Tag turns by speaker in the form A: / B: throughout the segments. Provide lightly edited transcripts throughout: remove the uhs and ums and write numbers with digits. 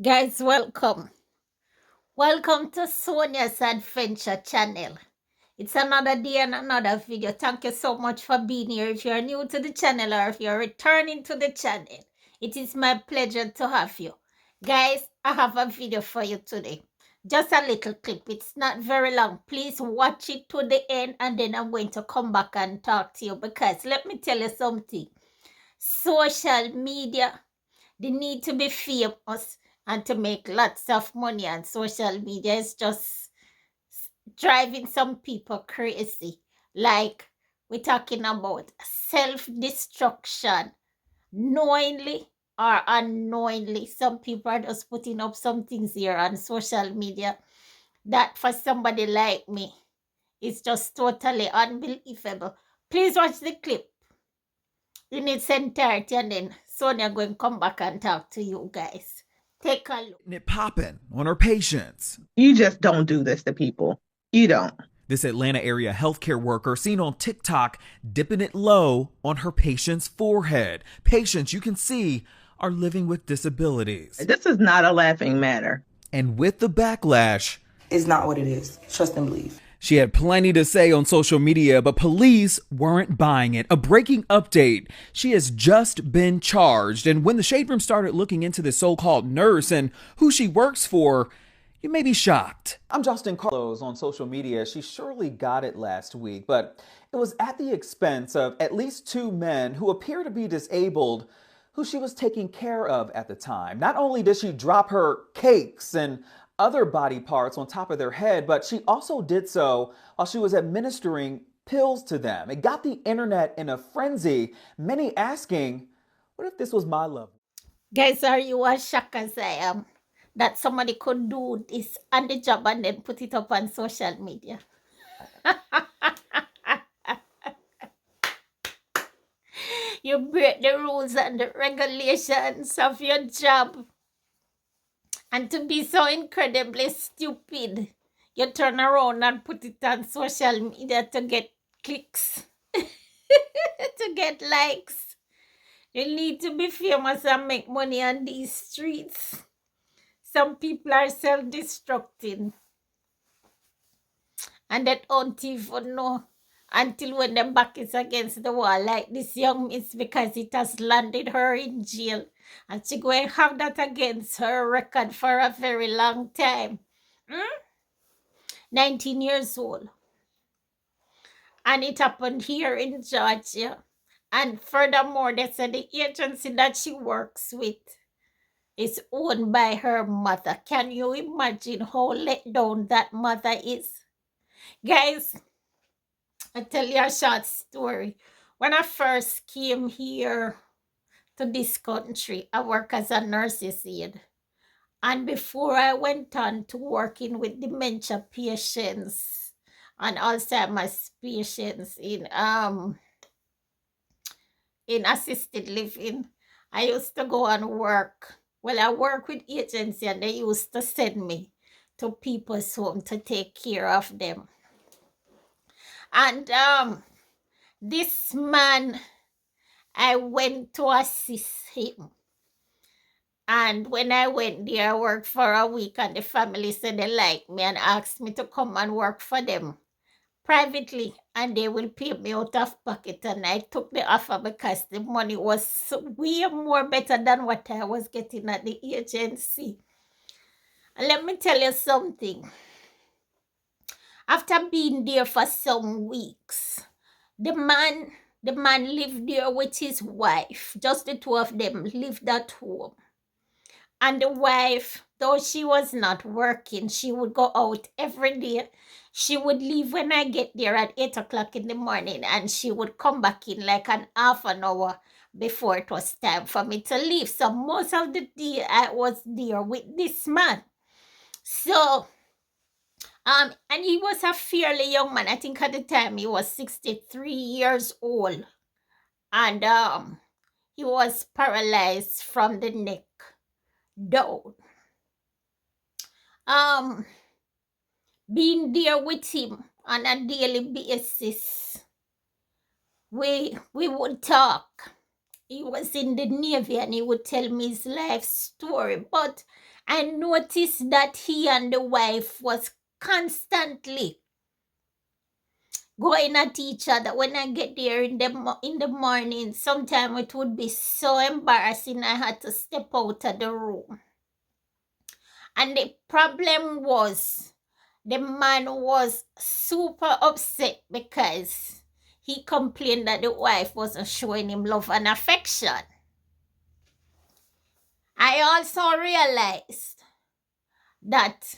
A: Guys, welcome. Welcome to Sonia's Adventure channel. It's another day and another video. Thank you so much for being here. If you're new to the channel or if you're returning to the channel, it is my pleasure to have you. Guys, I have a video for you today. Just a little clip. It's not very long. Please watch it to the end and then I'm going to come back and talk to you because let me tell you something. Social media, the need to be famous and to make lots of money on social media is just driving some people crazy. Like we're talking about self-destruction, knowingly or unknowingly. Some people are just putting up some things here on social media that for somebody like me is just totally unbelievable. Please watch the clip in its entirety and then Sonia going to come back and talk to you guys. Take a look.
B: It popping on her patients.
C: You just don't do this to people. You don't.
B: This Atlanta area healthcare worker seen on TikTok dipping it low on her patient's forehead. Patients, you can see, are living with disabilities.
C: This is not a laughing matter.
B: And with the backlash,
D: it's not what it is. Trust and believe.
B: She had plenty to say on social media, but police weren't buying it. A breaking update. She has just been charged. And when the Shade Room started looking into this so-called nurse and who she works for, you may be shocked. I'm Justin Carlos on social media. She surely got it last week, but it was at the expense of at least two men who appear to be disabled who she was taking care of at the time. Not only did she drop her cakes and other body parts on top of their head, but she also did so while she was administering pills to them. It got the internet in a frenzy, many asking, what if this was my love?
A: Guys, are you as shocked as I am that somebody could do this on the job and then put it up on social media? You break the rules and the regulations of your job. And to be so incredibly stupid, you turn around and put it on social media to get clicks, to get likes. You need to be famous and make money on these streets. Some people are self-destructing. And they don't even know until when their back is against the wall, like this young miss, because it has landed her in jail. And she going to have that against her record for a very long time. 19 years old. And it happened here in Georgia. And furthermore, they said the agency that she works with is owned by her mother. Can you imagine how let down that mother is? Guys, I'll tell you a short story. When I first came here to this country, I work as a nurse's aide. And before I went on to working with dementia patients and Alzheimer's patients in assisted living, I used to go and work. Well, I work with agency and they used to send me to people's home to take care of them. And this man, I went to assist him. And when I went there, I worked for a week and the family said they like me and asked me to come and work for them privately and they will pay me out of pocket. And I took the offer because the money was way more better than what I was getting at the agency. And let me tell you something. After being there for some weeks, the man lived there with his wife. Just the two of them lived at home. And the wife, though she was not working, she would go out every day. She would leave when I get there at 8 o'clock in the morning and she would come back in like an half an hour before it was time for me to leave. So most of the day I was there with this man. So, and he was a fairly young man. I think at the time he was 63 years old. And he was paralyzed from the neck down. Being there with him on a daily basis, we would talk. He was in the Navy and he would tell me his life story. But I noticed that he and the wife was constantly going at each other. When I get there in the morning, sometimes it would be so embarrassing. I had to step out of the room. And the problem was, the man was super upset because he complained that the wife wasn't showing him love and affection. I also realized that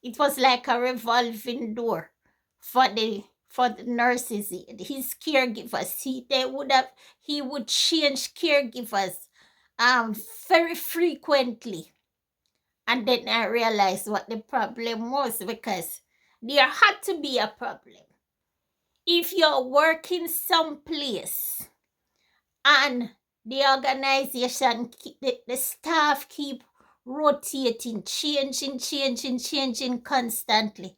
A: it was like a revolving door for the nurses, his caregivers. He would change caregivers very frequently. And then I realized what the problem was, because there had to be a problem. If you're working someplace and the organization, the staff keep rotating, changing constantly,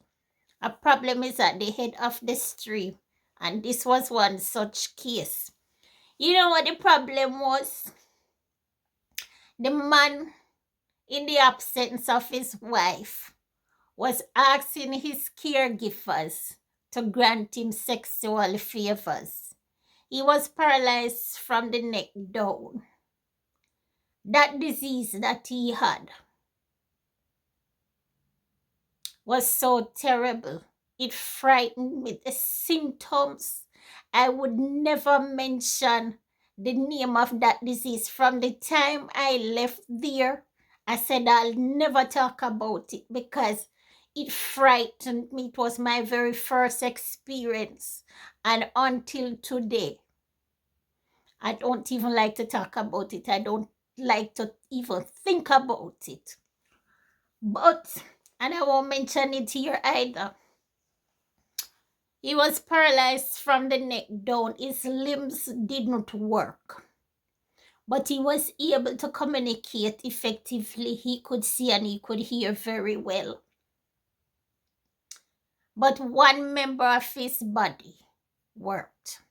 A: a problem is at the head of the stream. And this was one such case. You know what the problem was? The man, in the absence of his wife, was asking his caregivers to grant him sexual favors. He was paralyzed from the neck down. That disease that he had was so terrible. It frightened me. The symptoms, I would never mention the name of that disease. From the time I left there, I said I'll never talk about it because it frightened me. It was my very first experience. And until today, I don't even like to talk about it. I don't like to even think about it. But, and I won't mention it here either, he was paralyzed from the neck down. His limbs did not work. But he was able to communicate effectively. He could see and he could hear very well. But one member of his body worked.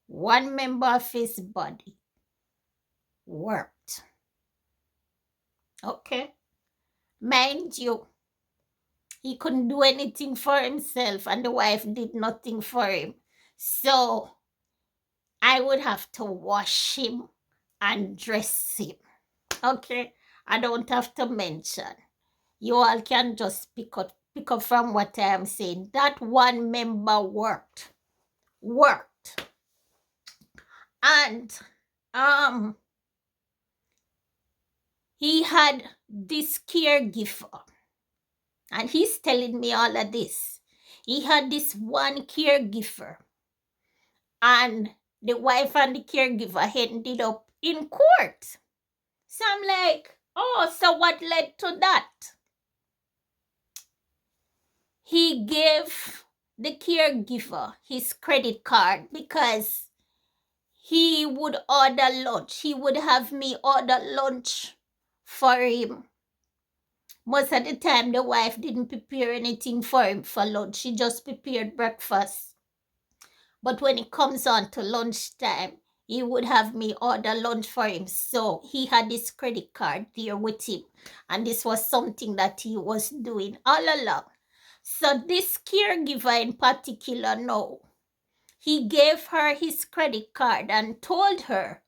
A: One member of his body worked. Okay? Mind you, he couldn't do anything for himself and the wife did nothing for him. So I would have to wash him and dress him. Okay? I don't have to mention. You all can just pick up from what I am saying. That one member worked. And he had this caregiver. And he's telling me all of this. He had this one caregiver. And the wife and the caregiver ended up in court. So I'm like, oh, so what led to that? He gave the caregiver his credit card because he would order lunch. He would have me order lunch for him. Most of the time, the wife didn't prepare anything for him for lunch. She just prepared breakfast. But when it comes on to lunchtime, he would have me order lunch for him. So he had his credit card there with him. And this was something that he was doing all along. So this caregiver in particular, no, he gave her his credit card and told her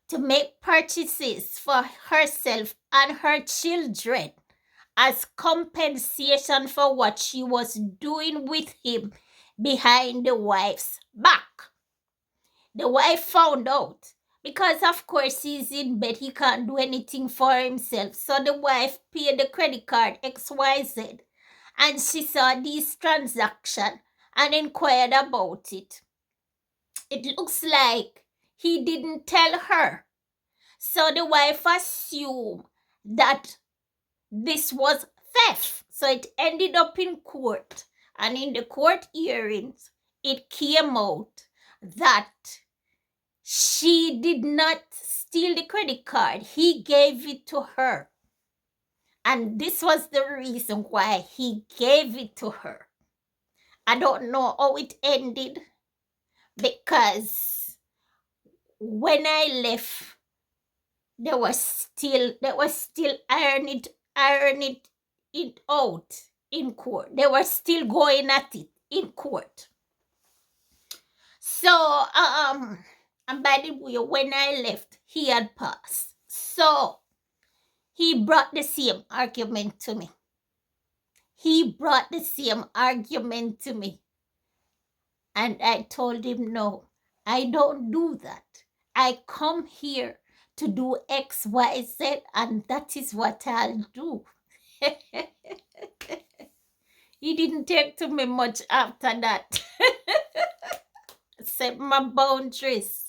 A: to make purchases for herself and her children as compensation for what she was doing with him behind the wife's back. The wife found out because, of course, he's in bed. He can't do anything for himself. So the wife paid the credit card XYZ. And she saw this transaction and inquired about it. It looks like he didn't tell her. So the wife assumed that this was theft. So it ended up in court. And in the court hearings, it came out that she did not steal the credit card. He gave it to her. And this was the reason why he gave it to her. I don't know how it ended because when I left they were still ironing it out in court. They were still going at it in court. So and by the way, when I left, he had passed. So he brought the same argument to me. And I told him, no, I don't do that. I come here to do X, Y, Z, and that is what I'll do. He didn't take to me much after that. Set my boundaries.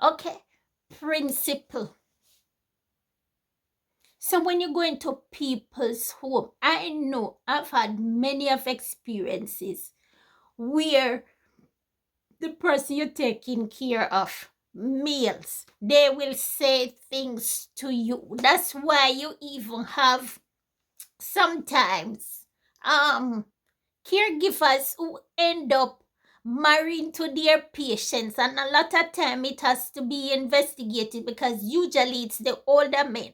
A: Okay, principle. So when you go into people's home, I know I've had many of experiences where the person you're taking care of, males, they will say things to you. That's why you even have sometimes caregivers who end up marrying to their patients, and a lot of time it has to be investigated because usually it's the older men,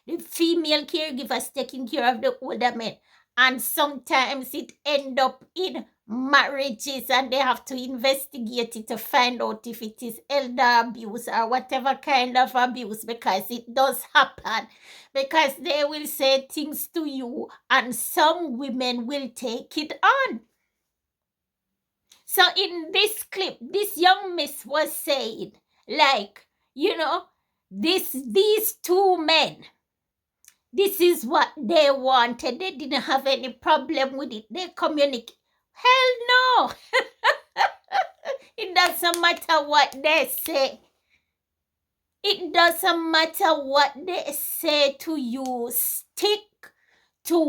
A: the female caregivers taking care of the older men, and sometimes it end up in marriages and they have to investigate it to find out if it is elder abuse or whatever kind of abuse, because it does happen, because they will say things to you and some women will take it on. So in this clip, this young miss was saying, like, these two men, this is what they wanted. They didn't have any problem with it. They communicate. Hell no. It doesn't matter what they say. It doesn't matter what they say to you. Stick to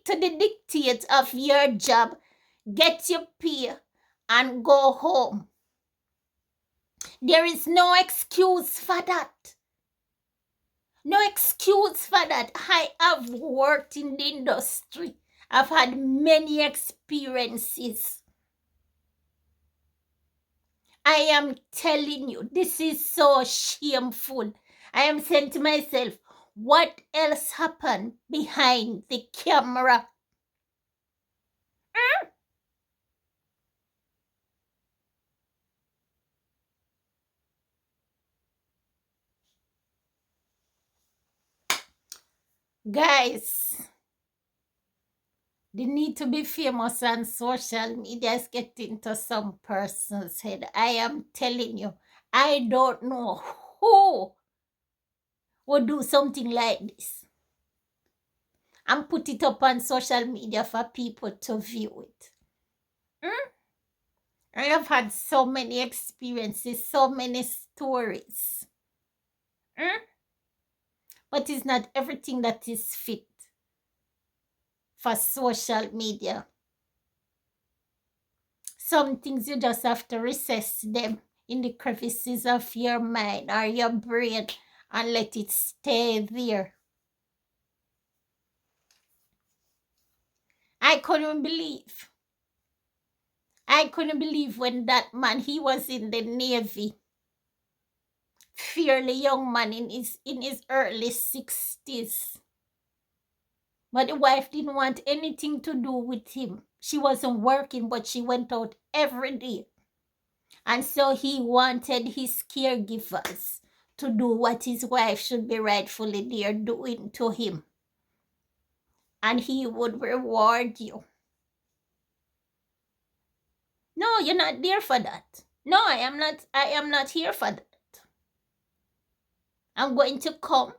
A: the dictates of your job. Get your pay and go home. There is no excuse for that. I have worked in the industry. I've had many experiences. I am telling you, this is so shameful. I am saying to myself, what else happened behind the camera? Guys, the need to be famous on social media is getting to some person's head. I am telling you, I don't know who would do something like this and put it up on social media for people to view it. I have had so many experiences, so many stories. But it's not everything that is fit for social media. Some things you just have to recess them in the crevices of your mind or your brain and let it stay there. I couldn't believe when that man, he was in the Navy, fairly young man in his early 60s. But the wife didn't want anything to do with him. She wasn't working, but she went out every day. And so he wanted his caregivers to do what his wife should be rightfully there doing to him. And he would reward you. No, you're not there for that. No, I am not here for that. I'm going to come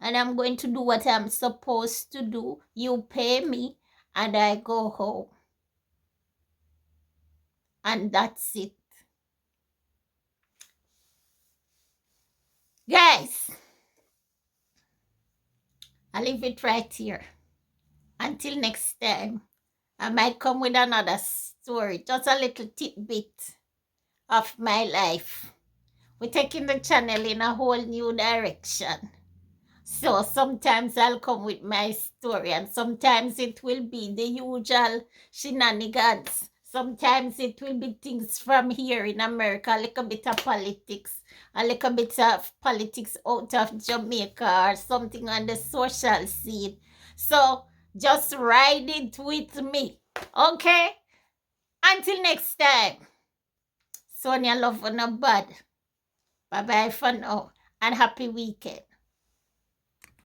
A: and I'm going to do what I'm supposed to do. You pay me and I go home. And that's it. Guys, I'll leave it right here. Until next time, I might come with another story, just a little tidbit of my life. We're taking the channel in a whole new direction. So sometimes I'll come with my story and sometimes it will be the usual shenanigans. Sometimes it will be things from here in America, a little bit of politics, a little bit of politics out of Jamaica or something on the social scene. So just ride it with me. Okay? Until next time. Sonia love on a bud. Bye bye for now. And happy weekend.